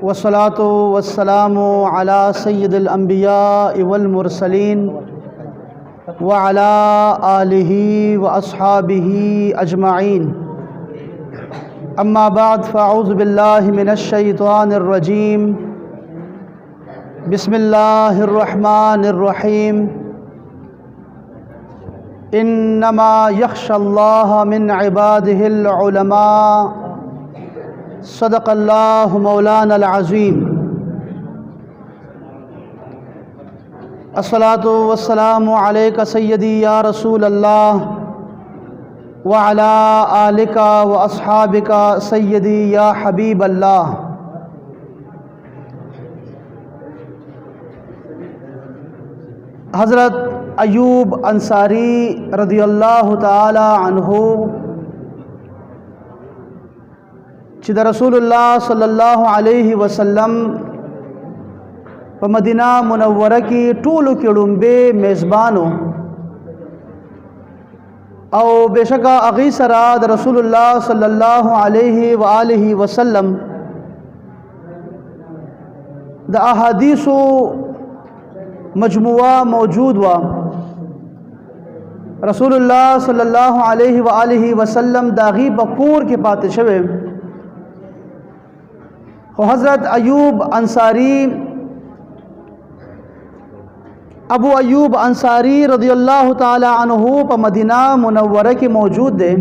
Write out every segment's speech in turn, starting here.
वस्सलातु वस्सलामु अला सय्यिदिल अंबिया वल मुरसलीन व अला आलिहि व अस्हाबिहि अजमाइन। अम्मा बाद फ़अऊज़ु बिल्लाहि मिनश शैतानिर रजीम। बिस्मिल्लाहिर रहमानिर रहीम। इन्नमा यख्शल्लाह मिन इबादिहिल उलमा। सदक़ल्लाहु मौलानल अज़ीम। अस्सलातु वस्सलामु अलैका सय्यदी या रसूल अल्लाह व अला आलिका व अस्हाबिका सय्यदी या हबीब अल्लाह। हज़रत अयूब अंसारी रदियल्लाहु ताला अन्हु چې د رسول الله صلی الله علیه وسلم په مدینه منوره کې ټولو کې لومبه میزبانو او بشکا اغي سره د رسول الله صلی الله علیه و آله وسلم د احادیثو مجموعه موجود وا. رسول الله صلی الله علیه و آله وسلم داغي بکور کې پاتې شوه. حضرت ایوب انصاری ابو ایوب انصاری رضی اللہ تعالی عنہ په مدینہ منوره کې موجود دے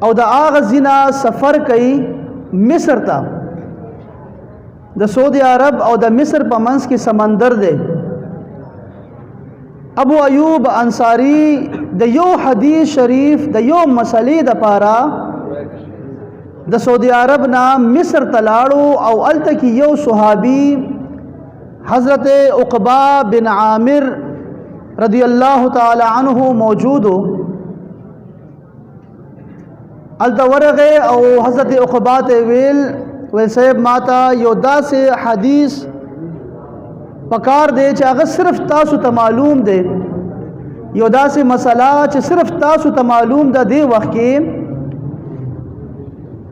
او د آغا زینا سفر کئی مصر تا. د سعودی عرب او د مصر په منځ کې سمندر دے. ابو ایوب انصاری د یو حدیث شریف د یو مسئلې د پارا د سعودی عرب نا مصر تلاړو او الته کې یو صحابي حضرت عقبہ بن عامر رضی اللہ تعالی عنہ موجودو. الته ورغه او حضرت عقبہ ته ویل صاحب ماتا یو داسې حدیث پکار دی چې هغه صرف تاسو ته معلوم دی، یو داسې مسله چې صرف تاسو ته معلوم ده. دی وخت کې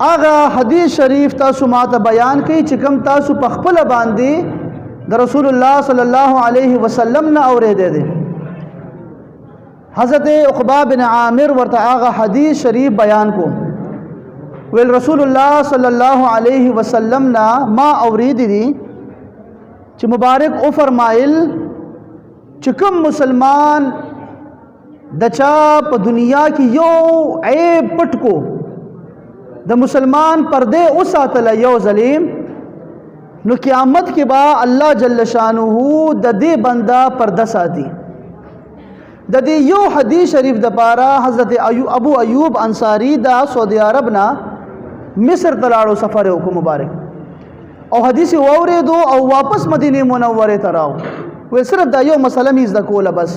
آغا حدیث شریف تاسو ماته بیان کړي چې کوم تاسو په خپل باندې د رسول الله صلی الله علیه وسلم نه اورېدل دي. حضرت عقبہ بن عامر ورته آغا حدیث شریف بیان کو. ویل رسول الله صلی الله علیه وسلم نه ما اورېدل دي چې مبارک او فرمایل چې کوم مسلمان د چا په دنیا کې یو عیب پټ کو، د مسلمان پردے او ساتل یو ظلم، نو قیامت کې با الله جل شانه د دې بندا پرده ساتي. د دې یو حدیث شریف د پارا حضرت ابو ایوب انصاری دا سعودی عرب نا مصر تلاړو سفر وکړو مبارک او حدیث واورېدو او واپس مدینه منوره ته راو. وې صرف دا یو مسله میز د کوله بس.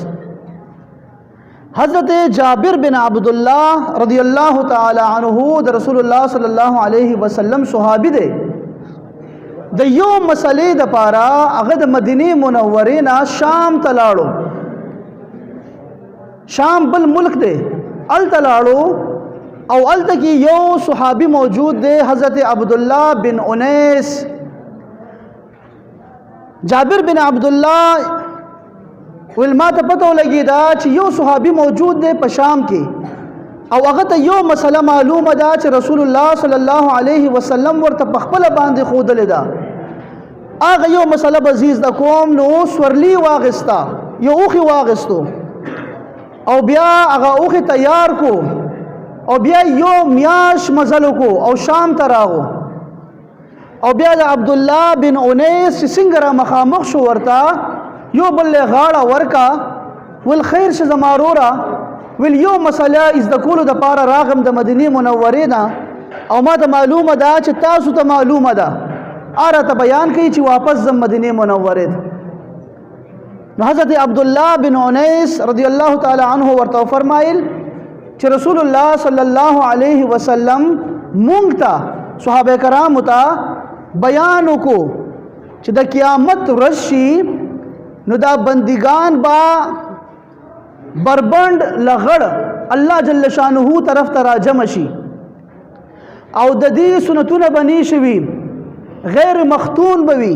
حضرت جابر بن عبداللہ رضی اللہ تعالی عنہ د رسول اللہ صلی اللہ علیہ وسلم صحابی دے. د یو مسئلے د پارا هغه د مدینه منوره نا شام تلاړو. شام بل ملک دے ال تلاړو او ال تکی یو صحابی موجود دے حضرت عبداللہ بن انیس. جابر بن عبداللہ ویل ما ته پته ولګی دا چې یو صحابي موجود دی په شام کې او هغه ته یو مسله معلومه ده چې رسول الله صلی الله علیه وسلم ورته په خپل باندې خودلې ده. هغه یو مسله بزیز د کوم نو سورلی واغستا یو اوخي واغستو او بیا هغه اوخي تیار کو او بیا یو میاش مزل کو او شام ته راغو او بیا د عبد الله بن انیس څنګه را مخامخ شو ورته یو بل غاړه ورکا. ول خیر شه زمارورا ول یو مسله از د کولو د پاره راغم د مدینه منوره نه او ما ته معلومه ده چې تاسو ته معلومه ده اره ته بیان کوي چې واپس زم مدینه منوره ته. نو حضرت عبد الله بن انیس رضی الله تعالی عنہ ورته فرمایل چې رسول الله صلی الله علیه وسلم مونږ ته صحابه کرام ته بیان وکړو چې د قیامت ورځ نو دا بندگان با بربند لغړ الله جل شانه طرف ته راجم شي او د دې سنتونه بنی شوي غیر مختون بوي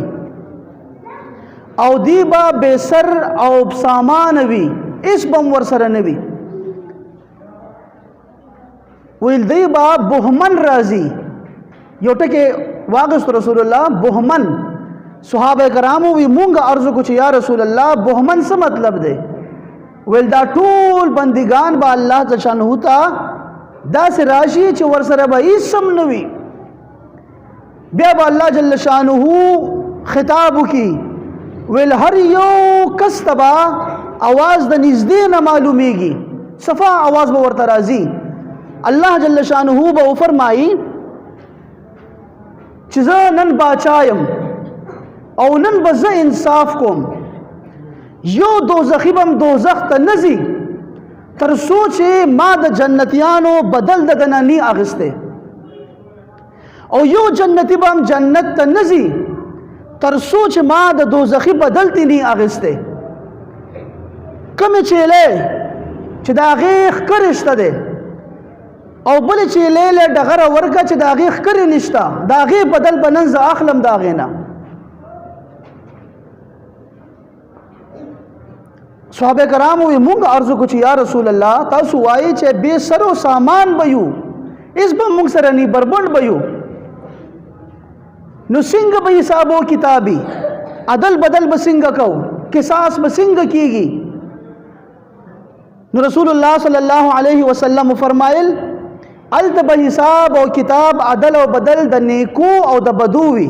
او دی با بے سر او سامان وي اس بم ور سره نه وي ویل دی با بهمن راضي یو ټکي واغست رسول الله بهمن صحابه کرامو وی مونږه عرض کو چې یا رسول الله بهمن څه مطلب دی ویل دا ټول بندگان با الله ج شانه تا دا سه راشي چې ور سره به اسم نوي بیا با الله جل شانه خطاب کی ویل هر یو کس تبا आवाज د نږدې نه معلومیږي صفا आवाज به ورته راځي الله جل شانه به فرمایي چې زه نن باچایم او نن به زه انصاف کوم یو دوزخی بم دوزخ ته نزي تر سوچ ما د جنتیانو بدل د دنانی اغسته او یو جنتی بم جنت ته نزي تر سوچ ما د دوزخی بدل تی نی اغسته کم چیله چې دا غیخ کرشته ده او بل چیله له دغه ورکه چې دا غیخ کر نشتا دا غی بدل بننز اخلم دا غینا صحابه کرامو وی مونږ ارزو کو چې یا رسول الله تاسو وایي چې بے سر او سامان بيو اس به مونږ سره ني بربند بيو نو څنګه به حساب او کتابي عدل بدل به څنګه کو قصاص به څنګه کیږي نو رسول الله صلی الله علیه وسلم فرمایل التب حساب او کتاب عدل او بدل د نیکو او د بدوي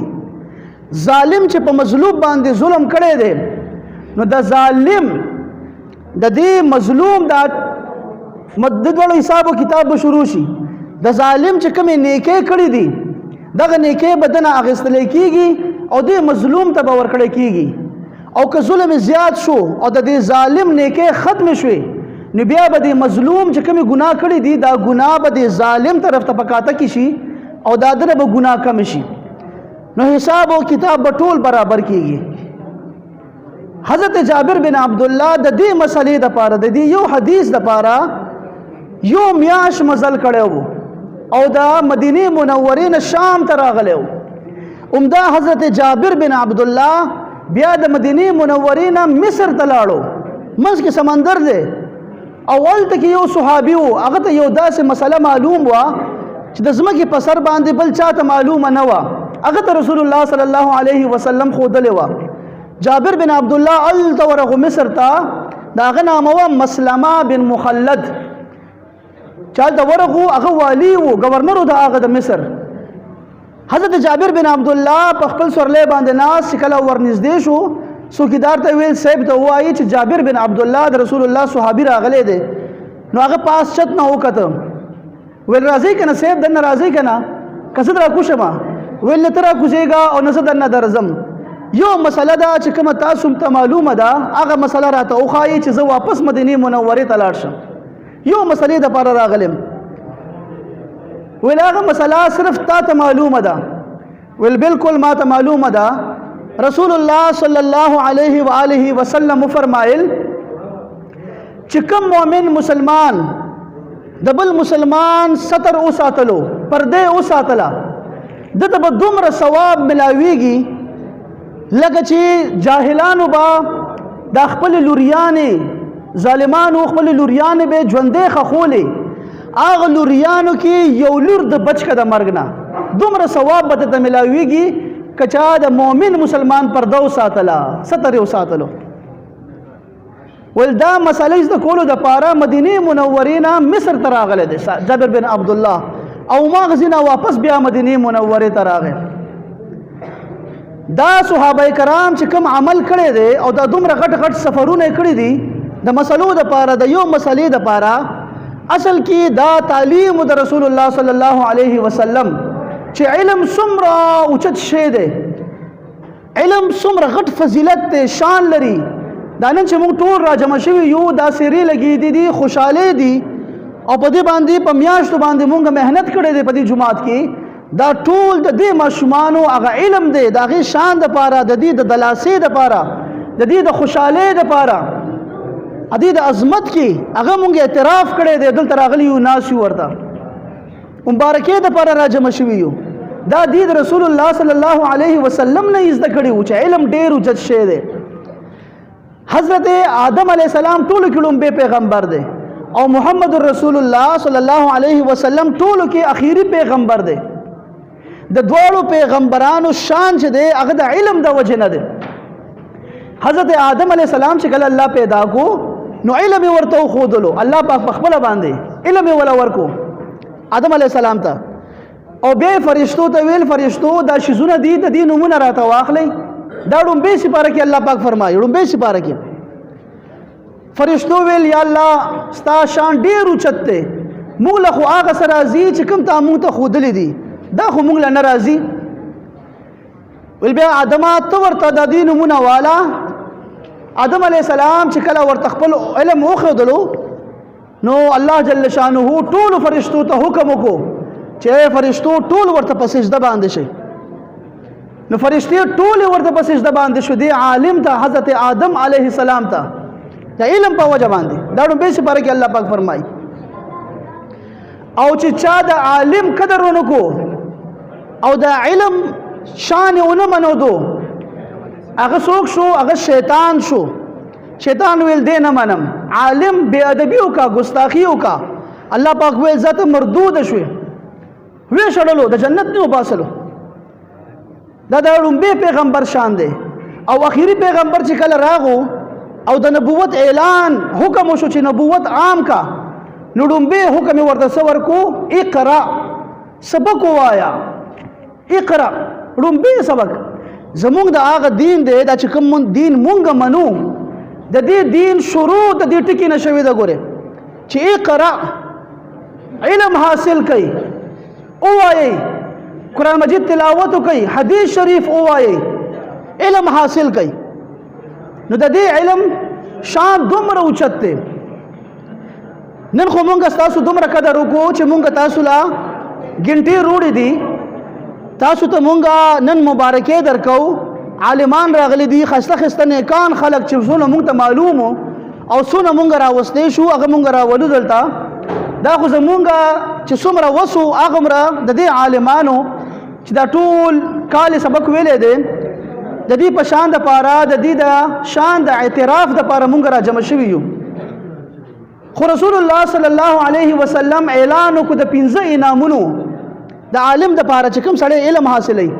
ظالم چې په مظلوم باندې ظلم کړي دي نو د ظالم د دې مظلوم د مددولو حساب او کتاب به شروع شي د ظالم چې کوم نیکي کړي دي دغه نیکي بدن اغستل کیږي او د مظلوم ته باور کړي کیږي او که ظلم زیات شو او د دې ظالم نیکي ختم شوي نو بیا به د مظلوم چې کوم ګناه کړي دي دا ګناه به د ظالم طرف ته پکاته کی شي او دا دره به ګناه کم شي نو حساب او کتاب به ټول برابر کیږي حضرت جابر بن عبد الله د دې مسلې د پاره د دې یو حدیث د پاره یو میاش مزل کړو او دا مدینه منورې نه شام ته راغلو عمده حضرت جابر بن عبد الله بیا د مدینه منورې نه مصر ته لاړو منځ کې سمندر دی اول ته یو صحابي وو هغه ته یو داسې مسله معلوم وا چې د زمکه په سر باندې بل چاته معلومه نه وا هغه ته رسول الله صلی الله علیه وسلم خودلې وا جابر بن عبد الله التورغ مصر تا داغه نامه وا مسلمه بن مخلد چا د ورغو هغه والی وو گورنر د هغه د مصر حضرت جابر بن عبد الله په خپل سورلې باندې ناس کله ورنږدې شو څوکیدار ته ویل صاحب ته وایي چې جابر بن عبد الله د رسول الله صحابي راغلی دی نو هغه پاس چت نه وکته ویل راځي کنه صاحب دنه راځي کنه کسد را کوشما ویل تر کوشيګا او نس دنه درزم یو مسله دا چې کوم تاسو ته معلومه ده هغه مسله راته وخایي چې زه واپس مدینه منورې ته لاړ شم یو مسلې د پاره راغلم ویل هغه مسله صرف تا ته معلومه ده ویل بالکل ما ته معلومه ده رسول الله صلی الله علیه و آله وسلم فرمایل چې کوم مؤمن مسلمان د بل مسلمان ستر او ساتلو پرده او ساتلا دته به دومره ثواب ملاويږي لکه چې جاهلانو با د خپل لوریانې ظالمانو خپل لوریانې به ژوندې خخولې هغه لوریانو کې یو لور د بچکه د مرګ نه دومره ثواب به ته ملاويږي کچا د مؤمن مسلمان پرده او ساتلا ستر او ساتلو ولدا مسلې د کولو د پاره مدینه منورې نه مصر ته راغله دي جابر بن عبد الله او ماغزینا واپس بیا مدینه منورې ته راغله دا صحابه کرام چې کوم عمل کړي دي او دا دومره غټ غټ سفرونه کړي دي د مسلو د پاره د یو مسلې د پاره اصل کې دا تعلیم د رسول الله صلی الله علیه وسلم چې علم څومره اوچت شی دی علم څومره غټ فضیلت دی شان لري دا نن چې موږ ټول را جمع شوي یو دا سری لګې دي خوشاله دي او په دې باندې په میاشتو باندې موږ مهنت کړې دي په دې جماعت کې دا ټول د دې ماشومانو هغه علم دی دا غي شان د پاره د دې د دلاسې د پاره د دې د خوشاله د پاره د دې د عظمت کې هغه موږ اعتراف کړې دي دلته راغلی یو ناس ورته مبارکې د پاره را جمع شوي یو دا دید رسول الله صلی الله علیه وسلم نه زده کړي و چې علم ډېر اوچت شی دی. حضرت آدم علیه السلام ټولو کې لومبی پیغمبر دی او محمد رسول الله صلی الله علیه وسلم ټولو کې اخیری پیغمبر دی. د دواړو پیغمبرانو شان چې دی هغه د علم د وجې نه دی. حضرت آدم علیه السلام چې کله الله پیدا کو نو علم یې ورته وښودلو، الله پاک په خپله باندې علم یې وله ورکو آدم علیه السلام ته. او بیا فرشتو ته ویل فرشتو دا شیزونه دي د دې نومونه راته واخلئ. دا ډومبۍ سپاره کې الله پاک فرمایي ډومبۍ سپاره کې فرشتو ویل یا الله ستا شان ډېر اوچت دی، موږ له خو هغه څه راځي چې کوم تا موږ ته ښودلي دي، دا خو موږ له نه راځي. ویل بیا آدمه ته ورته د دې نومونه واله. آدم علیه السلام چې کله ورته خپل علم وښودلو نو الله جل شانه ټولو فرشتو ته حکم وکړو چې فرشتو ټول ورته په سجده باندې شي. نو فرشتې ټولې ورته په سجده باندې شو دې عالم ته حضرت آدم علیه السلام ته د علم په وجه باندې. دا ډومبۍ سپاره کې الله پاک فرمایي. او چې چا د عالم قدر ونه کو او د علم شان یې ونه منودو هغه څوک شو؟ هغه شیطان شو. شیطان ویل دی نه منم، عالم بے ادبی وکړه، ګستاخي وکړه. الله پاک ویل ذات مردود شوې وی شړلو د جنت نه وباسلو. دا د لومبۍ پیغمبر شان دی. او اخیری پیغمبر چې کله راغو او د نبوت اعلان حکم وشو چې نبوت عام کا نو لومبۍ حکم یې ورته څه ورکو؟ اقرا، سبق ووایا. اقرا لومبۍ سبق. زمونږ د هغه دین دی دا چې کوم دین مونږ منو د دې دین شروع د دې ټکي نه شوې ده. ګورې چې اقرا علم حاصل کړئ، ووایئ، قرآن مجید تلاوت وکړئ، حدیث شریف ووایئ، علم حاصل کړئ. نو د دې علم شان دومره اوچت دی. نن خو مونږ ستاسو دومره قدر وکړو چې مونږ تاسو له ګنټې روړې دي، تاسو ته مونږ نن مبارکې درکو. عالمان راغلي دي، خسته خسته نیکان خلک چې څونه مونږ ته معلوم او څونه مونږ راوستې شو هغه مونږ راولو دلته. دا خو زمونږ چې څومره وسو هغومره د دې عالمانو چې دا ټول کال سبق ویلی دی د دې په شان دپاره د دې د شان د اعتراف دپاره مونږ را جمع شوي یو. خو رسول الله صلی الله علیه وسلم اعلان وکړو د 5 انعامونو د عالم دپاره چې کوم سړی علم حاصلوي.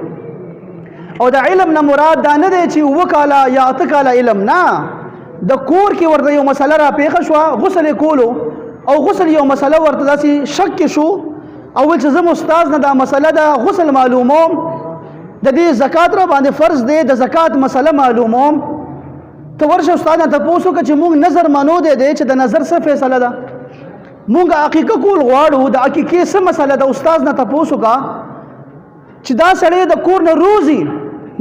او د علم نه مراد دا نه دی چې 9 کاله یا 8 کاله علم، نه. د کور کې ورته یو مسله را پیښه شوه، غسل یې کولو او غسل یو مسله ورته داسې شک کې شو او ویل چې زه استاد نه دا مسله د غسل معلوموم، د دې زکات را باندې فرض دی، د زکات مسله معلوموم. ته ورشه استاد نه تپوس وکړه چې مونږ نظر منو دی چې د نظر څه فیصله ده، مونږ عقیقه کول غواړو، د عقیقې څه مسله ده. استاد نه تپوس وکړه چې دا سړی د کور نه روزي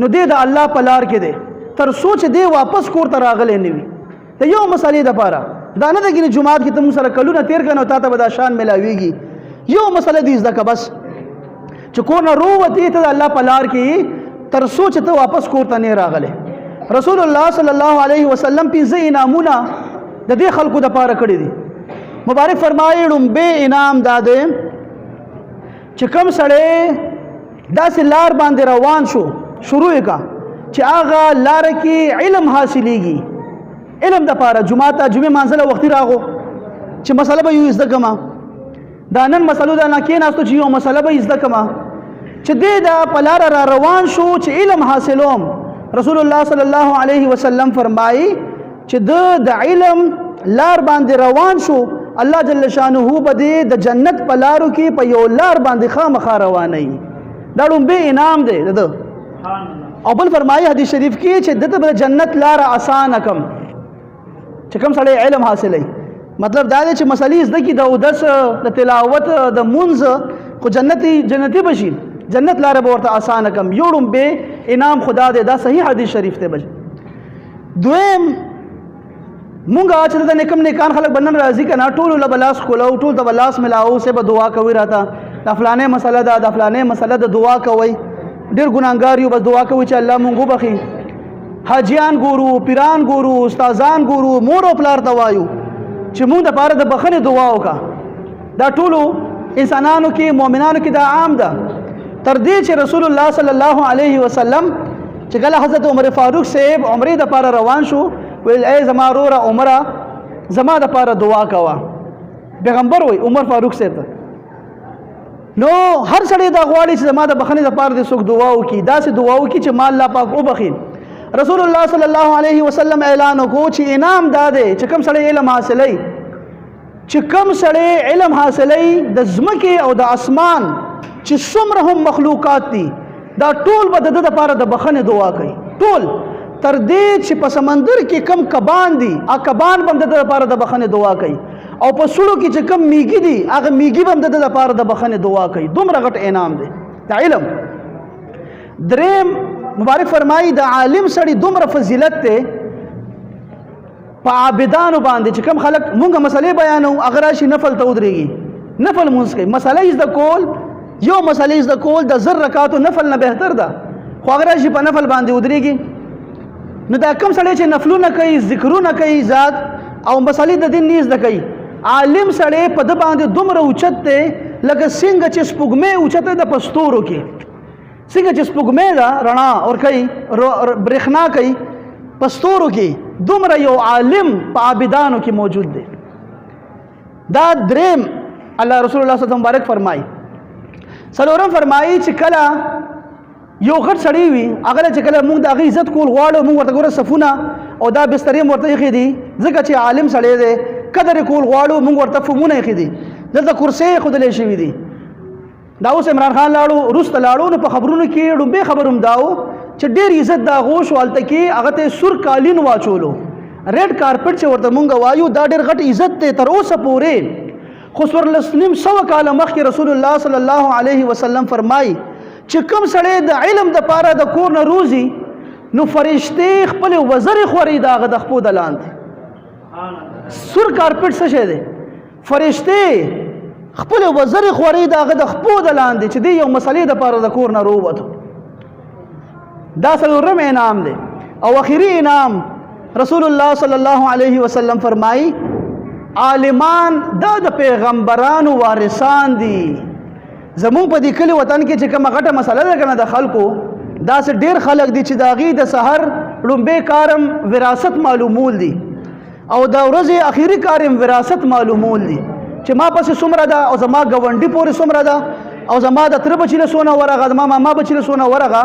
نو دی د الله په لار کې دی تر څو چې دی واپس کور ته راغلی نه وي. د یو مسلې دپاره دا نه ده چې جومات کې ته موږ سره کلونه تېر کړه نو تا ته به دا شان میلاویږي. یو مسله دې زده کړه بس چې کور نه رووتې ته د الله په لار کې تر څو چې ته واپس کور ته نه راغلی. رسول الله صلی الله علیه وسلم 5 انعامونه د دې خلکو دپاره کړي دي. مبارک فرمایي لومبۍ انعام دا دی چې کوم سړی داسې لار باندې روان شو شروع یې کا چې هغه لاره کې علم حاصلېږي. علم دپاره جومات ته جمعې مانځله وختي راغو چې مسله به یو زده کړم، دا نن مسلو دا نه کېناستو چې یو مسله به زده کړم چې دی دا په لاره را روان شو چې علم حاصلوم. رسول الله صلی الله علیه وسلم فرمایي چې د علم لار باندې روان شو الله جل شانه به د جنت په لارو کې په یو لار باندې خامخا روانوي. دا لومبۍ انعام دی د ده. او بل فرمایي حدیث شریف کې چې دته به جنت لاره اسانه کم چې کوم سړی علم حاصلوي. مطلب دا دی چې مسلې زده کړي د اودس د تلاوت د مونځ خو جنتي بشي، جنت لاره به ورته اسانه کم. یو لومبۍ انعام خدا دی، دا صحیح حدیث شریف دی. بل دویم مونږه چې د نیکان خلک بنن راځي که نه ټولو له به لاس کولو، ټول ته به لاس ملاو، سه به دعا کوي راته د فلانې مسله ده د فلانې مسله ده دعا کوئ. ډېر ګناهګار یو بس دعا کوي چې الله مونږ وبخي. حاجیان ګورو، پیران ګورو، استادان ګورو، مور او پلار ته وایو چې مونږ دپاره د بخښنې دعا وکړه. دا ټولو انسانانو کې مؤمنانو کې دا عام ده. تر دې چې رسول الله صلی الله علیه وسلم چې کله حضرت عمر فاروق صاحب عمرې د پاره روان شو ویل ای زما وروره عمره زما د پاره دعا کوه پیغمبر وای عمر فاروق صاحب نو هر سړی دا غواړي چې زما د بخښنې لپاره د څوک دعا وکړي داسې دعا وکړي چې ما الله پاک وبخي رسول الله صلی الله علیه وسلم اعلان وکړو چې انعام دا دی چې کوم سړی علم حاصلوي چې کوم سړی علم حاصلوي د ځمکې او د اسمان چې څومره هم مخلوقات دي دا ټول به د ده دپاره د بخښنې دعا کوي ټول تر دې چې په سمندر کې کم کبان دي کبان به هم د ده دپاره د بخښنې دعا کوي او په سړو کې چې کم میږي دي هغه میږي به هم د ده دپاره د بخښنې دعا کوي دومره غټ انعام دی د علم دریم مبارک فرمایي د عالم سړي دومره فضیلت دی په عابدانو باندې چې کم خلک مونږ مسلې بیانو هغه راشي نفل ته ودرېږي نفل مونځ کوي مسله زده کول یو مسله زده کول د زر رکعاتو نفل نه بهتر ده خو هغه راشي په نفل باندې ودرېږي نو دا کم سړی چې نفلونه کوي ذکرونه کوي ذات او مسلې د دین نه زده کوي عالم سړی په ده باندې دومره اوچت دی لکه څنګه چې سپوږمۍ اوچته ده په ستورو کې څنګه چې سپوږمۍ ده رڼا ورکوي برېښنا کوي په ستورو کې دومره یو عالم په عابدانو کې موجود دی دا دریم الله رسول الله صلی الله علیه وسلم مبارک فرمایي څلورم فرمایي چې کله یو غټ سړی وي هغه چې کله موږ د هغې عزت کول غواړو موږ ورته ګوره صفونه او دا بسترې م ورته ایښي دي ځکه چې عالم سړی دی قدر یې کول غواړو موږ ورته فمونه ایښي دي دلته کرسۍ ایښودلی شوي دي دا اوس عمران خان لاړو وروسته لاړو نو په خبرونو کې ډومبې خبر هم دا و چې ډېر عزت د هغو شو هلته کې هغه ته سور قالین واچولو ریډ کارپټ چې ورته مونږ وایو دا ډېر غټ عزت دی تر اوسه پورې خو څوارلس نیم سوه کاله مخکې رسول الله صلی الله علیه وسلم فرمایي چې کوم سړی د علم دپاره د کور نه روزي نو فرشتې خپلې وزرې خوري د هغه د خپو د لاندې سور کارپټ څه شی دی فرشتې خپل وزر خوري د هغه د خپو د لاندې چې دی یو مسلې دپاره د کور نه رووتو دا څلورم انعام دی او اخري انعام رسول الله صلی الله علیه وسلم فرمایي عالمان دا د پیغمبرانو وارثان دي زمونږ په دې کلي وطن کې چې کومه غټه مسله ده که نه د خلکو داسې ډېر خلک دي چې د هغې د سحر لومبی کارم وراثت معلومول دي او د ورځې اخري کارم وراثت معلومول دي چې ما پسې څومره ده او زما ګاونډي پورې څومره ده او زما د تره بچي له څونه ورغه زما ماما بچي له څونه ورغه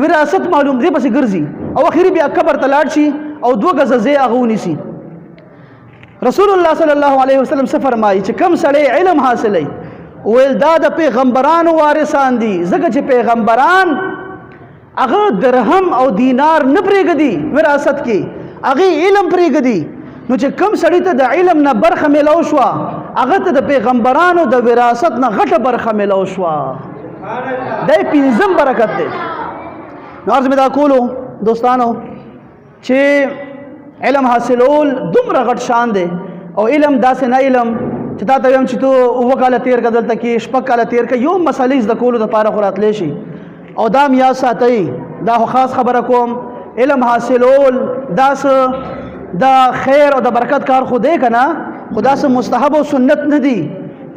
وراثت معلوم دی پسې ګرځي او اخري بیا قبر ته لاړ شي او 2 ګزه ځای هغه ونیسي رسول الله صلی الله علیه وسلم څه فرمایي چې کم سړی علم حاصلوي ویل دا د پیغمبرانو وارثان دي ځکه چې پیغمبران هغه درهم او دینار نه پرېږدي وراثت کې هغې علم پرېږدي نو چې کم سړی ته د علم نه برخه میلاو شوه هغه ته د پیغمبرانو د وراثت نه غټه برخه میلاو شوه دا یې 5م برکت دی نو عرض مې دا کولو دوستانو چې علم حاصلول دومره غټ شان دی او علم داسې نه علم چې تا ته ویم چې تو 9 کاله تېر کړه دلته کې 6 کاله تېر کړه یو مسلې زده کولو دپاره خو راتلی شي او دا م یاد ساتئ دا خو خاص خبره کوم علم حاصلول داسې دا خیر او د برکت کار خو دی که نه خو داسې مستحب او سنت نه دی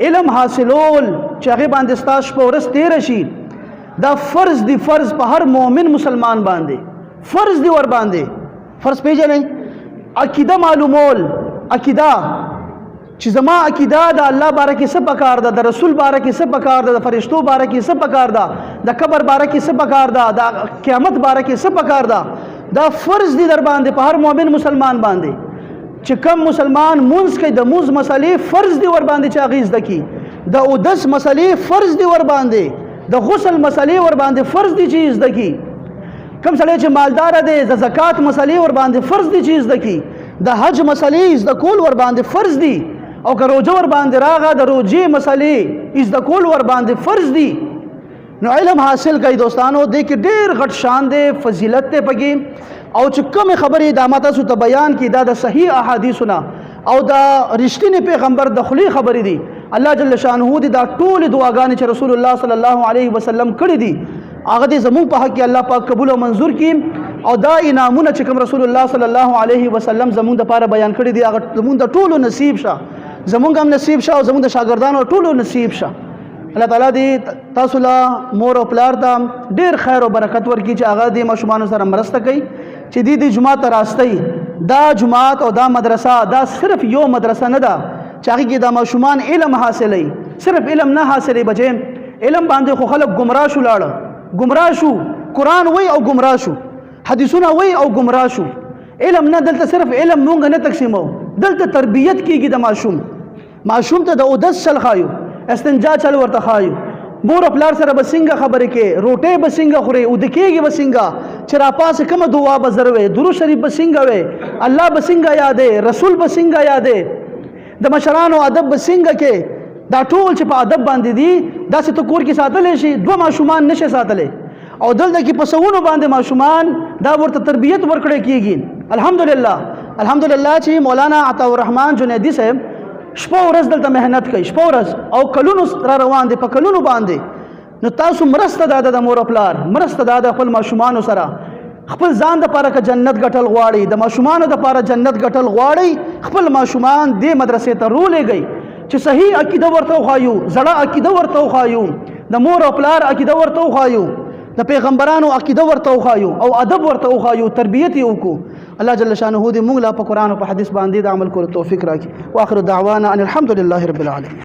علم حاصلول چې هغې باندې ستا شپه ورځ تېره شي دا فرض دی فرض په هر مؤمن مسلمان باندې فرض دی ور باندې فرض پیژنئ عقیده معلومول عقیده چې زما عقیده د الله باره کې څه پکار ده د رسول باره کې څه پکار ده د فرشتو باره کې څه پکار ده د قبر باره کې څه پکار ده د قیامت باره کې څه پکار ده دا فرض دی در باندې په هر مؤمن مسلمان باندې چې کم مسلمان مونځ کوي د مونځ مسلې فرض دی ور باندې چې هغې زده کړي د اودس مسلې فرض دی ور باندې د غسل مسلې ور باندې فرض دی چې زده کړي کم سړی چې مالدار دی د زکات مسلې ور باندې فرض دی چې زده کړي د حج مسلې زده کول ور باندې فرض دی او که روجه ور باندې راغه د روجې مسلې زده کول ور باندې فرض دی نو علم حاصل کوي دوستانو دې کې ډېر غټ شان دی فضیلت دی پکې او چې کومې خبرې دا ما تاسو ته بیان کړي دا د صحیح احادیثونه او دا رښتینی پیغمبر د خولې خبرې دي الله جل شانه دې دا ټولې دعاګانې چې رسول الله صلی الله علیه وسلم کړي دي هغه دې زموږ په حق کې الله پاک قبول او منظور کړي او دا انعامونه چې کوم رسول الله صلی الله علیه وسلم زموږ دپاره بیان کړي دي هغه زموږ د ټولو نصیب شه زموږ هم نصیب شه او زموږ د شاګردانو ټولو نصیب شه الله تعالی دې تاسو له مور او پلار ته ډېر خیر او برکت ورکړي چې هغه د ماشومانو سره مرسته کوي چې دې جماعت ته راستئ. دا جماعت او دا مدرسه دا صرف یو مدرسه نه ده چې هغې کې دا ماشومان علم حاصلوي. صرف علم نه حاصلوي بچې، علم باندې خو خلک ګمراه شو، لاړه ګمراه شو، قرآن وی او ګمراه شو، حدیثونه وی او ګمراه شو. علم نه، دلته صرف علم مونږ نه تقسیمو، دلته تربیت کیږي د ماشوم. ماشوم ته د اودس چل خایو، استنجا چل ورته خایو، مور او پلار سره به څنګه خبرې کې، روټۍ به څنګه خورې، اوده کېږي به څنګه، چې راپاسې کومه دعا به زر وې، درود شریف به څنګه وې، الله به څنګه یادې، رسول به څنګه یادې، د مشرانو ادب به څنګه کې. دا ټول چې په ادب باندې دي داسې ته کور کې ساتلی شي، دوه ماشومان نشي ساتلی. او دلته کې په سوونو باندې ماشومان دا ورته تربیت ورکړی کېږي. الحمدلله چې مولانا عطا الرحمن جنیدی صاحب شپه ورځ دلته محنت کوي، شپه ورځ، او کلونو را روان دي، په کلونو باندې. نو تاسو مرسته دا د مور او پلار، مرسته دا د خپل ماشومانو سره، خپل ځان دپاره که جنت ګټل غواړئ، د ماشومانو دپاره جنت ګټل غواړئ، خپل ماشومان دې مدرسې ته رولېږئ چې صحیح عقیده ورته وښایو، زړه عقیده ورته وښایو، د مور او پلار عقیده ورته وښایو، د پیغمبرانو عقیده ورته وښایو او ادب ورته وښایو، تربیت یې وکړو. الله جل شانه دې موږ لا په قرآن او په حدیث باندې د عمل کولو توفیق راکړي. واخر دعوانا ان الحمد لله رب العالمین.